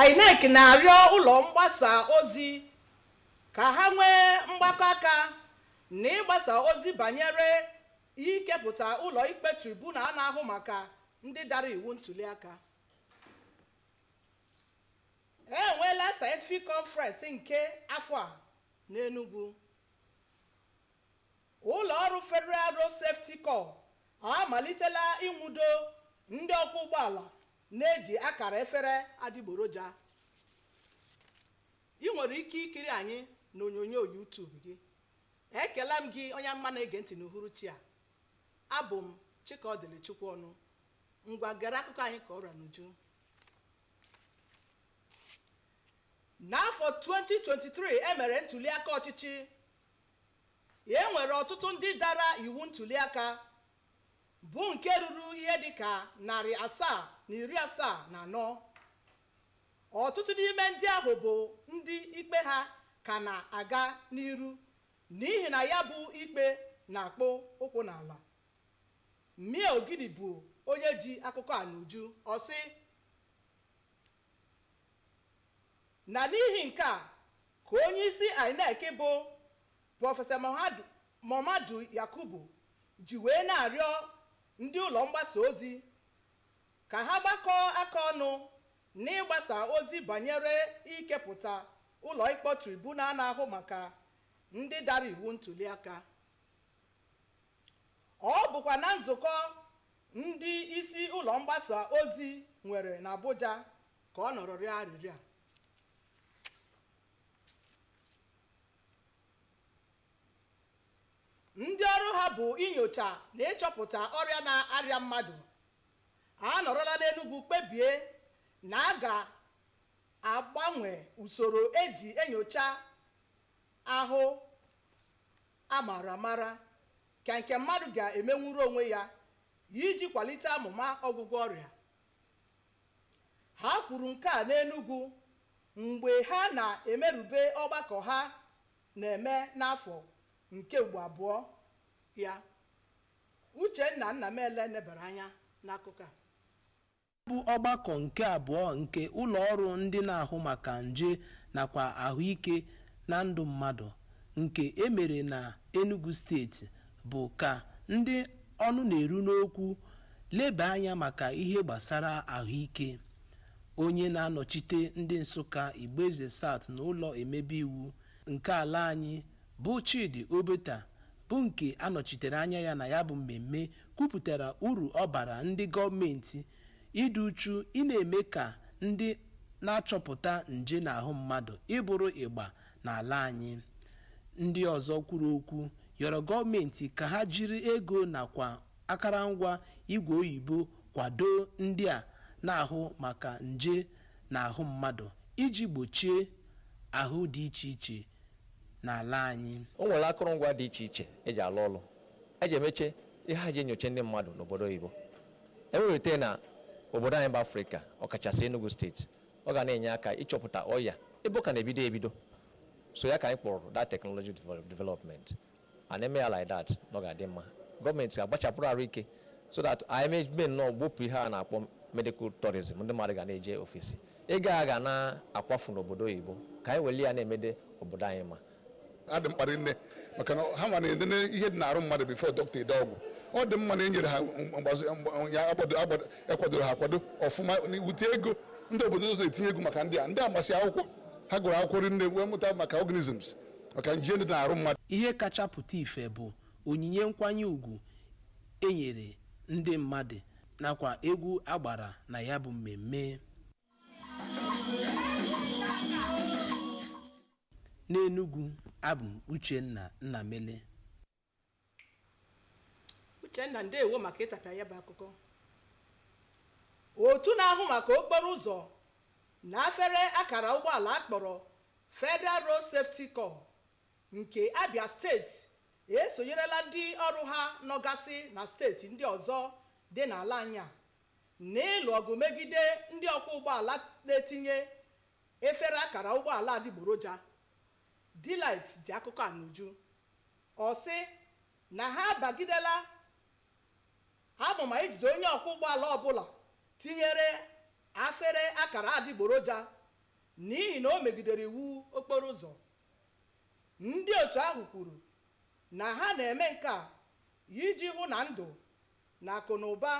INEC na-arịọ ụlọ mgbasa ozi ka ha nwee mgbakọ aka na ịgbasa ozi banyere ikepụta ụlọ ikpe tribunal na-ahụ maka ndị dara iwu ntuli aka. Enweela scientific conference nke afọ a n'Enugu. Ụlọ ọrụ Federal Road Safety Corps amalitela ịnwudo ndị ọkwọ ụgbọala na-eji akara efere adịgboroja. Ị nwere ike ikiri anyị n'onyonyo YouTube gị. Ekele m gị onye mma na-ege ntị n'uhuruchi a. Abụ m Chikaọdịlị Chukwuọnụ. Ngwa gere akụkọ anyị ka ọra n'uju. N'afọ 2023 emere ntuli aka ọchịchị. E nwere ọtụtụ ndị dara iwu ntuli aka bụ nke ruru ihe dịka 774. Ọtụtụ n'ime ndị ahụ bụ ndị ikpe ha ka na-aga n'iru n'ihi na ya bụ ikpe na-akpụ ụkwụ n'ala. Mie Ogidi bụ onye ji akụkọ a n'uju. Ọ sị na n'ihi nke a ka onye isi INEC bụ Prọfesọ Muhammadu Yakubu ji wee na-arịọ ndị ụlọ mgbasa ozi ka ha gbakọọ aka ọnụ n'ịgbasa ozi banyere ikepụta ụlọ ikpe tribunal na-ahụ maka ndị dara iwu ntuli aka. Ọ bụkwa na nzukọ ndị isi ụlọ mgbasa ozi nwere n'Abuja ka ọ nọrọ rịọ arịrịọ a. Ndị ọrụ ha bụ inyocha na ịchọpụta ọrịa na-arịa mmadụ. A nọrọla n'Enugu kpebie na a ga-agbanwe usoro eji enyocha ahụ amara amara ka nke mmadụ ga-emenwuru onwe ya iji kwalite amụma ọgwụgwọ ọrịa. Ha kwuru nke a n'Enugu mgbe ha na-emerube ọgbakọ ha na-eme n'afọ nke ugbo abụọ ya. Uchenna Nnamele nebara anya n'akụkọ a. Bụ ọgbakọ nke abụọ nke ụlọ ọrụ ndị na-ahụ maka nje nakwa ahụike na ndụ mmadụ nke emere na Enugu steeti bụ ka ndị ọnụ na-eru n'okwu leba anya maka ihe gbasara ahụike. Onye na-anọchite ndị Nsụka Igbeze South na ụlọ emebe iwu nke ala anyị bụ Chidi Obeta bụ nke anọchitere anya ya na ya bụ mmemme kwupụtara uru ọ bara ndị gọọmenti ịdị uchu ị na-eme ka ndị na-achọpụta nje n'ahụ mmadụ ịbụrụ ịgba n'ala anyị. Ndị ọzọ kwuru okwu yọrọ gọọmenti ka ha jiri ego nakwa akụrụngwa igwe oyibo kwado ndị a na-ahụ maka nje n'ahụ mmadụ iji gbochie ahụ dị iche iche n'ala anyị. O nwere akụrụngwa dị iche iche eji alụ ọrụ, eji emeche ihe ha ji enyocha ndị mmadụ n'obodo oyibo. Enwere na obodo anyị bụ Afrịka, ọkachasị Enugu steeti, ọ ga na-enye aka ịchọpụta ọya ebe ọ ka na-ebido. So ya ka anyị kpọrọ that technology development, and eme ya like that na ọ ga-adị mma. Gọọmenti ga-agbachapụrụ arụ ike so that anyị mee nnọọ gbopụ ihe a na-akpọ medical tourism. Ndị mmadụ ga na-eje ofesi ego a ga na-akwafu n'obodo oyibo ka anyị weli ya na-emede obodo anyị ma. Adị mkparị nne maka na ha nwa na-ede ihe dị na-arụ mmadụ bifo dọkịta ede ọgwụ. Ọ dị mma na enyere ha ekwadoro ha akwado ọfụma wute ego. Ndị obodo ọzọ etinye ego maka ndị a masị akwụkwọ ha gụrụ akwụkwọ rinne wee mụta maka organisms maka nje ndị na-arụ mmadụ. Ihe kacha pụta ife bụ onyinye nkwanye ugwu enyere ndị mmadụ nakwa egwu agbara na ya bụ mmemme. N'Enugu, abụ m Uchenna Nnamele. Uchenna ndewo maka ịtata ya bụ akụkọ. Otu na-ahụ maka okporo ụzọ na afere akara ụgbọala akpọrọ Federal Road Safety Corps nke Abia steeti esonyerela ndị ọrụ ha nọgasị na steeti ndị ọzọ dị n'ala anyị a n'ịlụ ọgụ megide ndị ọkwọ ụgbọala na-etinye efere akara ụgbọala adịgboroja. Delight ji akụkọ a n'uju. Ọ sị na ha bagidela amụma ijide onye ọkwọ ụgbọala ọbụla tinyere afere akara adịgboroja n'ihi na o megidere iwu okporo ụzọ. Ndị otu ahụ kwuru na ha na-eme nke a iji hụ na ndụ na akụ na ụba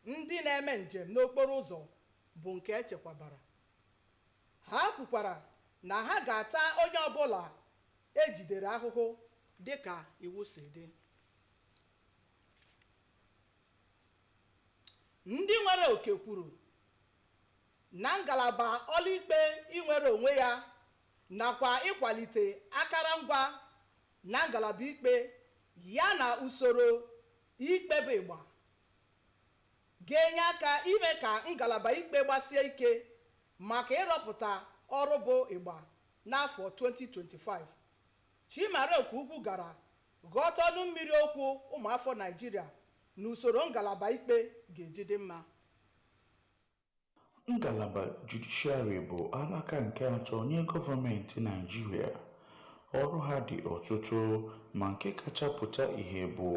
ndị na-eme njem n'okporo ụzọ bụ nke echekwabara. Ha kwukwara na ha ga-ata onye ọbụla ejidere ahụhụ dịka iwu si dị. Ndị nwere oke kwuru na ngalaba ọlụikpe inwere onwe ya nakwa ịkwalite akụrụngwa na ngalaba ikpe ya na usoro ikpe bụ ịgba ga-enye aka ime ka ngalaba ikpe gbasie ike maka ịrọpụta ọrụ bụ ịgba n'afọ 2025. Chimaroke Ugwu gara ghọta ọnụ mmiri okwu ụmụafọ Naịjirịa na usoro ngalaba ikpe ga-eji dị mma. Ngalaba judishiarị bụ alaka nke atọ nye gọọmenti Naịjirịa. Ọrụ ha dị ọtụtụ ma nke kacha pụta ihe bụ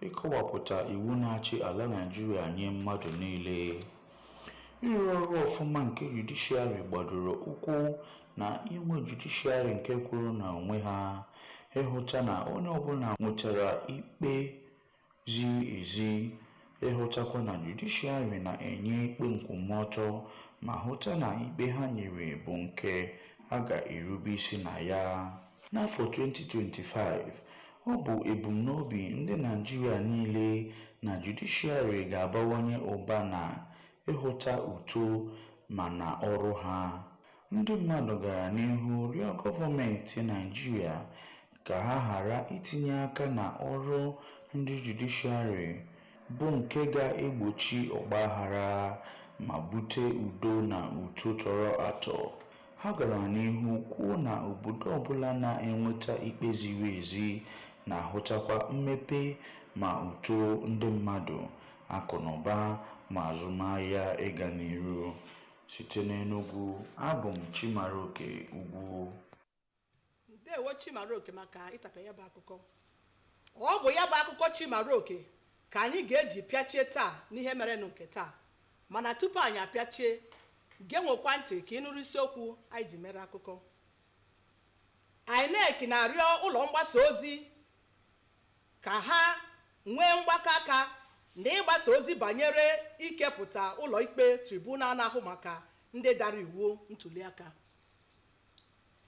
ịkọwapụta iwu na-achị ala Naịjirịa nye mmadụ niile. Ịrụ ọrụ ọfụma nke judishiarị gbadoro ụkwụ na inwe judishiarị nke kwuru na onwe ha, ịhụta na onye ọbụla nwetara ikpe ziri ezi, ịhụtakwa na judishiarị na-enye ikpe nkwụmọtọ ma hụta na ikpe ha nyere bụ nke a ga-erube isi na ya. N'afọ 2025, ọ bụ ebumnobi ndị Naịjirịa niile na judishiarị ga-abawanye ụba na ịhụta uto ma na ọrụ ha. Ndị mmadụ gara n'ihu rịọ gọọmenti Naịjirịa ka ha ghara itinye aka na ọrụ ndị judishiarị bụ nke ga-egbochi ọgbaghara ma bute udo na uto tọrọ atọ. Ha gara n'ihu kwuo na obodo ọbụla na-enweta ikpe ziri ezi na-ahụtakwa mmepe ma uto ndị mmadụ, akụ na ụba ma azụmahịa ịga n'ihu. Site n'Enugu, abụ m Chimaroke Ugwu. Ndewo Chimaroke maka ịtapịa ya bụ akụkọ. Ọ bụ ya bụ akụkọ Chimaroke ka anyị ga-eji pịachie taa n'ihe merenụ nke taa. Mana tupu anyị apịachie, ga-enwekwa ntị ka ị nụrụ isiokwu anyị ji mere akụkọ. INEC na-arịọ ụlọ mgbasa ozi ka ha nwee mgbakọ aka na ịgbasa ozi banyere ikepụta ụlọ ikpe tribunal na-ahụ maka ndị dara iwu ntuliaka.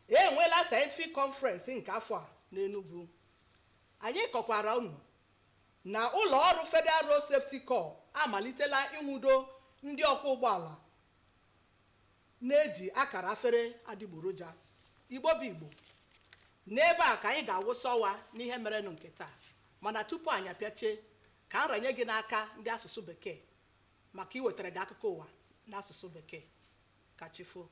Enweela scientific conference nke afọ a n'Enugu. Anyị kọkwara unu na ụlọ ọrụ Federal Road Safety Corps amalitela ịnwudo ndị ọkwọ ụgbọala na-eji akara afere adịgboroja. Igbo bụ Igbo, n'ebe a ka anyị ga-awụsa ọwa n'ihe merenụ nke taa. Mana tupu anyị apịachie, ka nranye gị n'aka ndị asụsụ Bekee maka iwetara gị akụkọ ụwa n'asụsụ Bekee. Ka chi foo.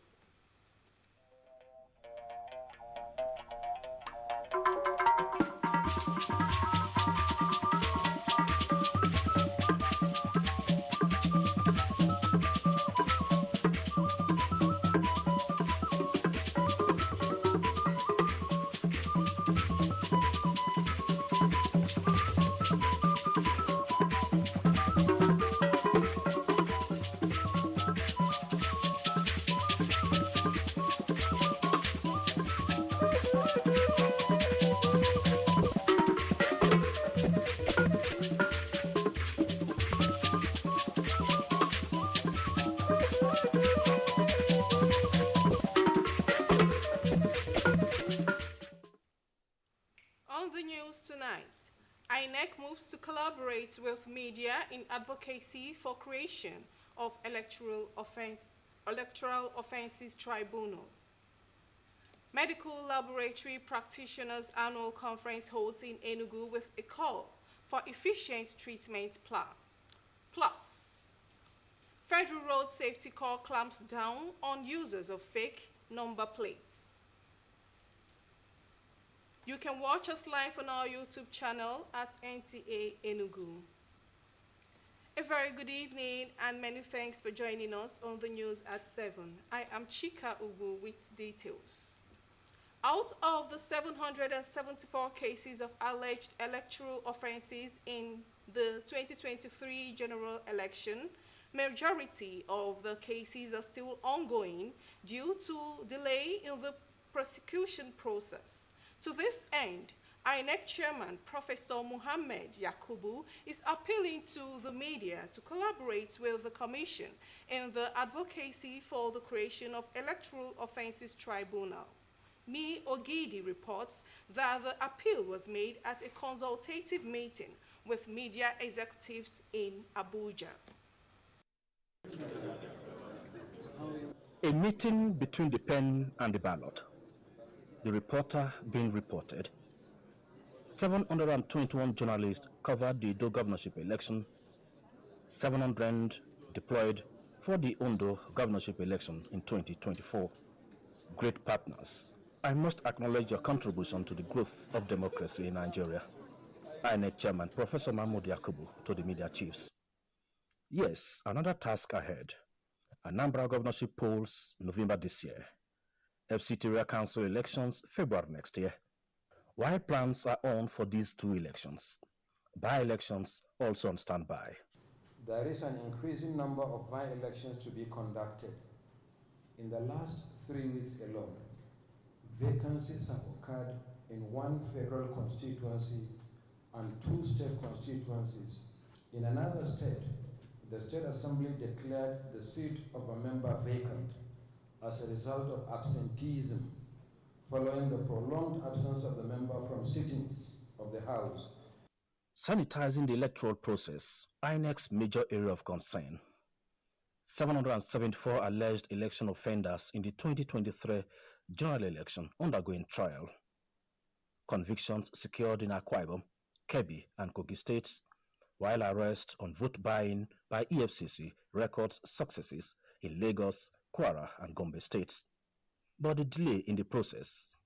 Tonight, INEC moves to collaborate with media in advocacy for creation of electoral offenses tribunal. Medical Laboratory Practitioners Annual Conference holds in Enugu with a call for efficient treatment plan. Plus, Federal Road Safety Corps clamps down on users of fake number plates. You can watch us live on our YouTube channel at NTA Enugu. A very good evening and many thanks for joining us on the news at 7. I am Chika Ugu with details. Out of the 774 cases of alleged electoral offenses in the 2023 general election, Majority of the cases are still ongoing due to delay in the prosecution process. To this end, INEC Chairman Professor Muhammad Yakubu is appealing to the media to collaborate with the Commission in the advocacy for the creation of Electoral Offences Tribunal. Mi Ogidi reports that the appeal was made at a consultative meeting with media executives in Abuja. A meeting between the pen and the ballot. The reporter being reported. 721 journalists covered the Edo governorship election. 700 deployed for the Ondo governorship election in 2024. Great partners, I must acknowledge your contribution to the growth of democracy in Nigeria. INEC Chairman Professor Mahmoud Yakubu to the media chiefs. Yes, another task ahead. Anambra governorship polls November this year. FCT Area Council elections February next year. While plans are on for these two elections, by-elections also on standby. There is an increasing number of by-elections to be conducted. In the last 3 weeks alone, vacancies have occurred in one federal constituency and 2 state constituencies. In another state, the State Assembly declared the seat of a member vacant as a result of absenteeism following the prolonged absence of the member from sittings of the House. Sanitizing the electoral process, INEC's major area of concern. 774 alleged election offenders in the 2023 general election undergoing trial. Convictions secured in Akwa Ibom, Kebbi, and Kogi states, while arrests on vote buying by EFCC records successes in Lagos, Kwara, and Gombe states. But the delay in the process,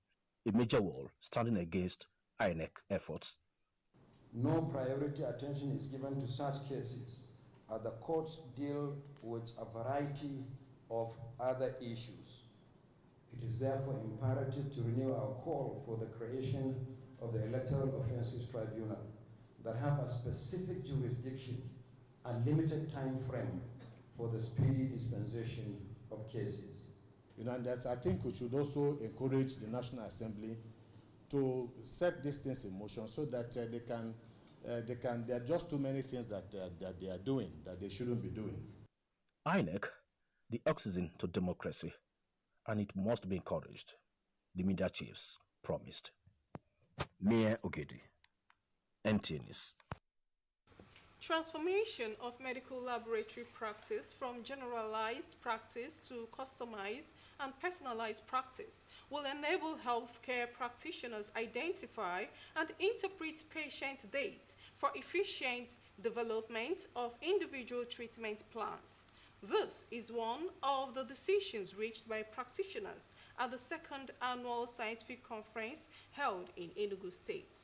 a major wall standing against INEC efforts. No priority attention is given to such cases, as the courts deal with a variety of other issues. It is therefore imperative to renew our call for the creation of the Electoral Offences Tribunal that have a specific jurisdiction and limited time frame for the speedy dispensation of cases. And that I think we should also encourage the National Assembly to set these things in motion so that there are just too many things that they are doing that they shouldn't be doing. INEC, the oxygen to democracy, and it must be encouraged, the media chiefs promised. Mie Ogedi, NTA News. Transformation of medical laboratory practice from generalized practice to customized and personalized practice will enable healthcare practitioners identify and interpret patient data for efficient development of individual treatment plans. This is one of the decisions reached by practitioners at the 2nd Annual Scientific Conference held in Enugu State.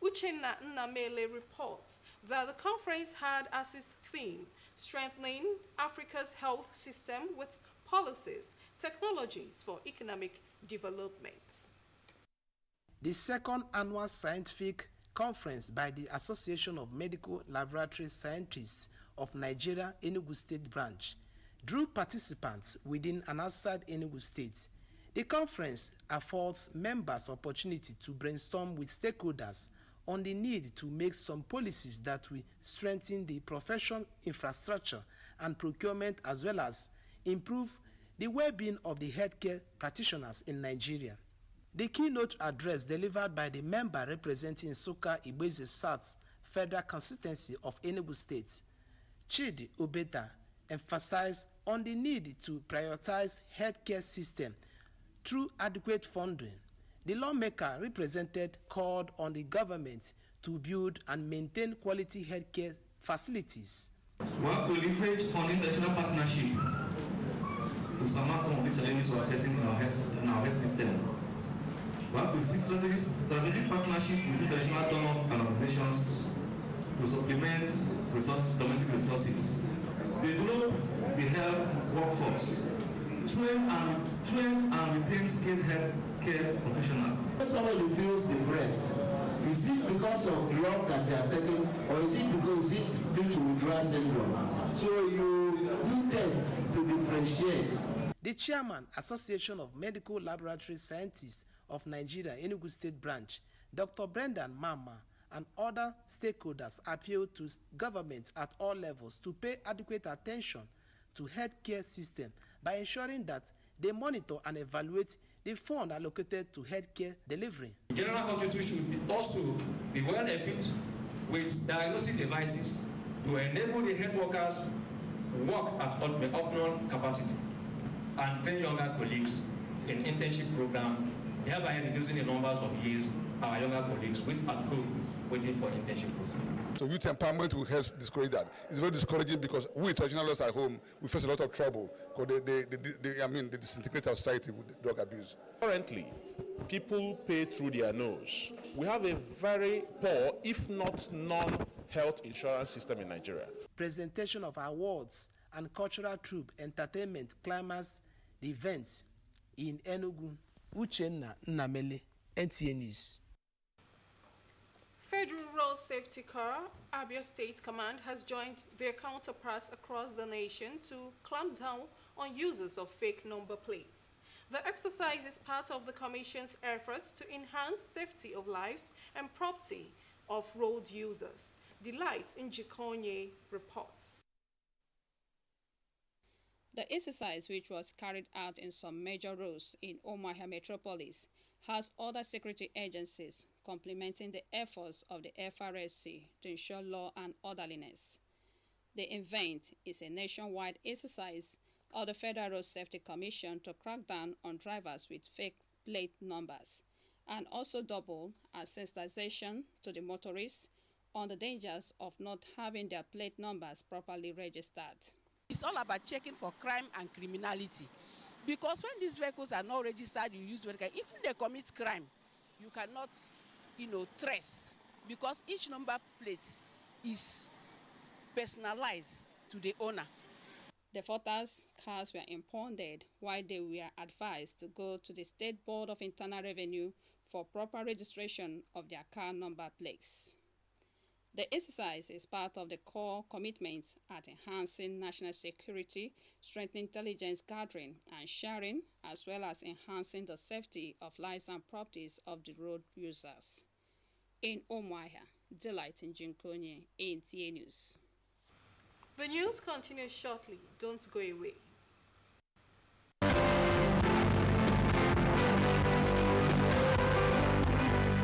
Uchenna Nnamele reports that the conference had as its theme strengthening Africa's health system with policies, technologies for economic development. The 2nd Annual Scientific Conference by the Association of Medical Laboratory Scientists of Nigeria Enugu State Branch drew participants within and outside Enugu State. The conference affords members opportunity to brainstorm with stakeholders on the need to make some policies that will strengthen the profession infrastructure and procurement, as well as improve the well-being of the healthcare practitioners in Nigeria. The keynote address delivered by the member representing Nsukka Igbeze South Federal Constituency of Enugu State, Chidi Obeta, emphasized on the need to prioritize healthcare system through adequate funding. The lawmaker represented called on the government to build and maintain quality healthcare facilities. We have to leverage on international partnership to surmount some of these challenges we are facing in our health system. We have to seek strategic partnership with international donors and organizations to supplement domestic resources, develop the health workforce, train and retain skilled health care professionals. When somebody feels depressed, is it because of drug that he has taken, or is it due to withdrawal syndrome? So you do tests to differentiate. The chairman, Association of Medical Laboratory Scientists of Nigeria, Enugu State Branch, Dr. Brendan Mama, and other stakeholders appealed to government at all levels to pay adequate attention to healthcare system by ensuring that they monitor and evaluate the fund allocated to healthcare delivery. General hospital should also be well equipped with diagnostic devices to enable the health workers work at optimal capacity and train younger colleagues in internship program, thereby reducing the numbers of years our younger colleagues with at home waiting for internship program. So youth empowerment will help discourage that. It's very discouraging because we traditionalists at home, we face a lot of trouble because they disintegrate our society with drug abuse. Currently, people pay through their nose. We have a very poor, if not non-health insurance system in Nigeria. Presentation of awards and cultural troupe entertainment climax events in Enugu. Uchenna Nnamele, NTA News. Federal Road Safety Corps, Abia State Command, has joined their counterparts across the nation to clamp down on users of fake number plates. The exercise is part of the Commission's efforts to enhance safety of lives and property of road users. Delight in Jikonye reports. The exercise, which was carried out in some major roads in Umuahia metropolis, has other security agencies complementing the efforts of the FRSC to ensure law and orderliness. The event is a nationwide exercise of the Federal Road Safety Commission to crack down on drivers with fake plate numbers, and also double as sensitization to the motorists on the dangers of not having their plate numbers properly registered. It's all about checking for crime and criminality. Because when these vehicles are not registered, you use vehicle, even they commit crime, you cannot, trace. Because each number plate is personalized to the owner. The Fortas cars were impounded while they were advised to go to the State Board of Internal Revenue for proper registration of their car number plates. The exercise is part of the core commitments at enhancing national security, strengthening intelligence gathering and sharing, as well as enhancing the safety of lives and properties of the road users. In Umuahia, Delight in Jinkonye, NTA News. The news continues shortly. Don't go away.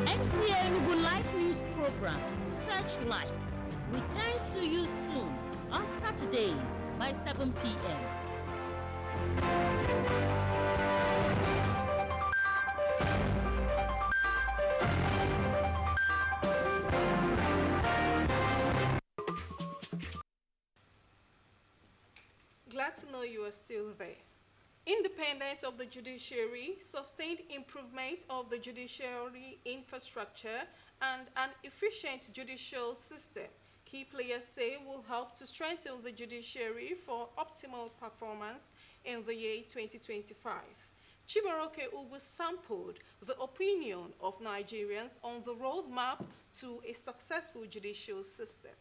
NTA Enugu Live News Program, Searchlight, returns to you soon on Saturdays by 7 p.m. Glad to know you are still there. Independence of the judiciary, sustained improvement of the judiciary infrastructure, and an efficient judicial system, key players say, will help to strengthen the judiciary for optimal performance in the year 2025. Chibaroke Ugu sampled the opinion of Nigerians on the roadmap to a successful judicial system.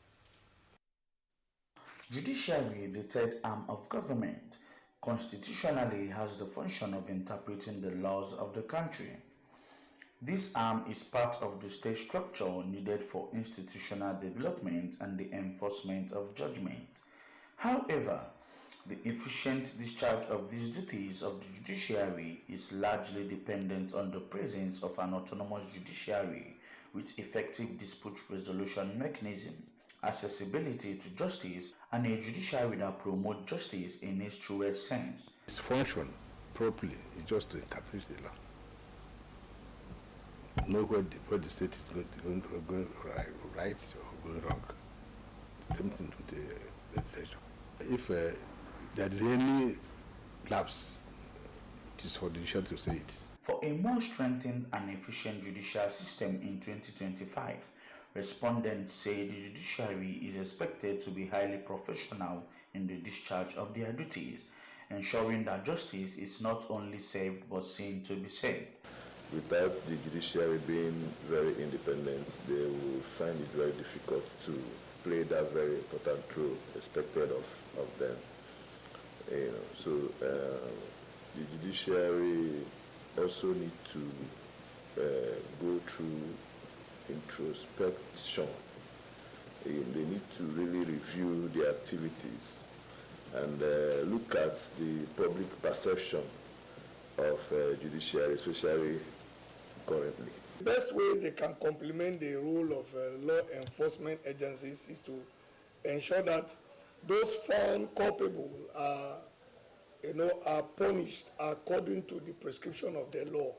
Judiciary, the third arm of government, constitutionally has the function of interpreting the laws of the country. This arm is part of the state structure needed for institutional development and the enforcement of judgment. However, the efficient discharge of these duties of the judiciary is largely dependent on the presence of an autonomous judiciary with effective dispute resolution mechanism, accessibility to justice, and a judiciary that promotes justice in its truest sense. Its function properly is just to interpret the law. Know where the state is going right or going wrong. Same thing with the legislation. If there is any lapse, it is for the judiciary to say it. For a more strengthened and efficient judicial system in 2025, respondents say the judiciary is expected to be highly professional in the discharge of their duties, ensuring that justice is not only served but seen to be served. Without the judiciary being very independent, they will find it very difficult to play that very important role expected of them. So the judiciary also need to go through introspection. They need to really review their activities and look at the public perception of judiciary, especially currently. The best way they can complement the role of law enforcement agencies is to ensure that those found culpable are punished according to the prescription of the law,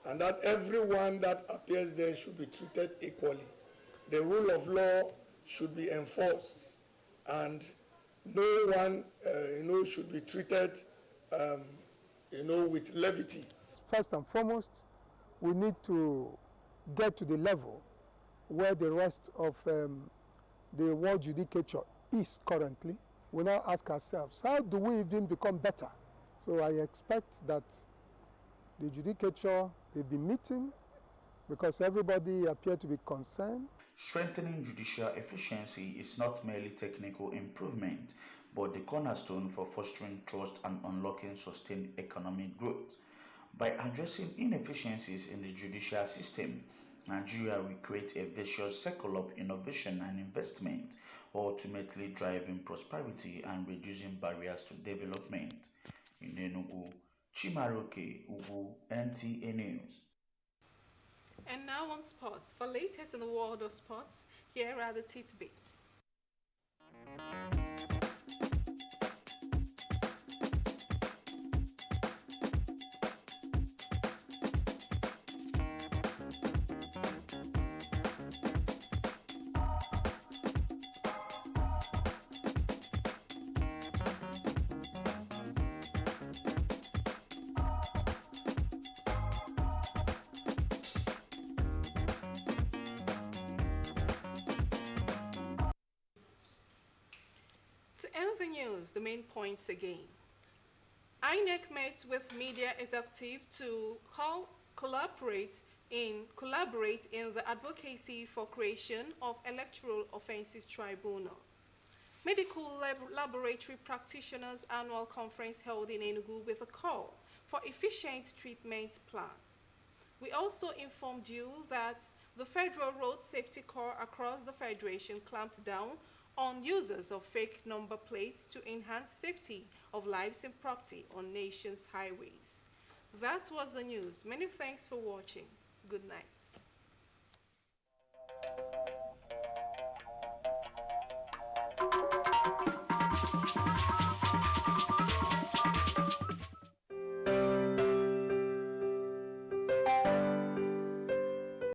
and that everyone that appears there should be treated equally. The rule of law should be enforced, and no one, should be treated, with levity. First and foremost, we need to get to the level where the rest of the world judicature is currently. We now ask ourselves, how do we even become better? So I expect that the judicature will be meeting because everybody appears to be concerned. Strengthening judicial efficiency is not merely technical improvement, but the cornerstone for fostering trust and unlocking sustained economic growth. By addressing inefficiencies in the judicial system, Nigeria will create a virtuous circle of innovation and investment, ultimately driving prosperity and reducing barriers to development. In Enugu, Chimaroke Ugu, NTA News. And now on sports. For latest in the world of sports, here are the tidbits. To end the news, the main points again. INEC met with media executive to collaborate in the advocacy for creation of Electoral Offences Tribunal. Medical Laboratory Practitioners Annual Conference held in Enugu with a call for efficient treatment plan. We also informed you that the Federal Road Safety Corps across the Federation clamped down on users of fake number plates to enhance safety of lives and property on nation's highways. That was the news. Many thanks for watching. Good night.